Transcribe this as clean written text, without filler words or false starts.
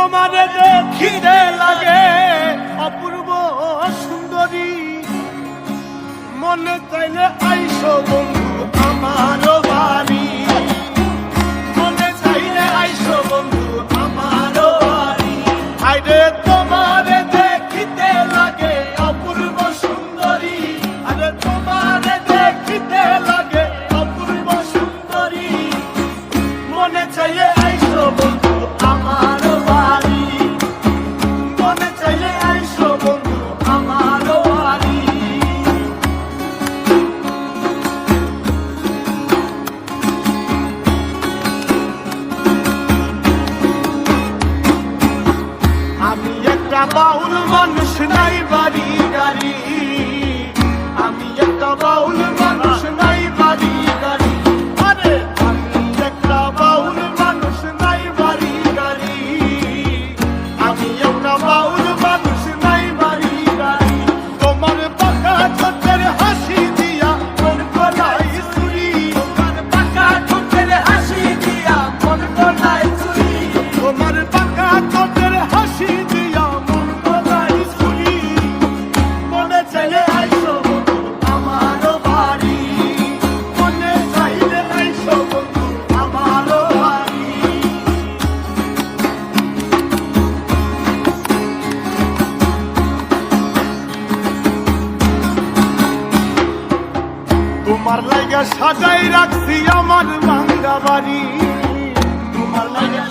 তোমারে দেখিতে লাগে অপূর্ব সুন্দরী, মনে চাইলে আইসো বন্ধু আমার বাড়ি, মনে চাইলে আইসো বন্ধু আমার বাড়ি। আইরে তোমারে দেখিতে লাগে অপূর্ব সুন্দরী, আরে তোমারে দেখিতে লাগে অপূর্ব সুন্দরী, মনে চাইলে আইসো বন্ধু আমার বাড়ি, মনে চাইলে আইসো বন্ধু আমার বাড়ি। আমি একটা বাউল মানুষ নাই বাড়ি গাড়ি, আমি একটা বাউল মানুষ নাই বাড়ি গাড়ি, আরে আমি একটা বাউল মানুষ নাই বাড়ি গাড়ি, আমি একটা বাউল মানুষ নাই বাড়ি গাড়ি। তোমার পাকা ঠোঁটের হাসি দিয়া মন গলায় চুরি, তোমার পাকা ঠোঁটের হাসি দিয়া মন গলায় চুরি, তোমার পাকা ঠোঁটের হাসি দিয়া মন গলায় চুরি, মনে চাইলে আইসো বন্ধু আমার বাড়ি, মনে চাইলে আইসো বন্ধু আমার বাড়ি। তোমার লাগা সাজাই রাখছি আমার ভাঙ্গা বাড়ি, তোমার লাগা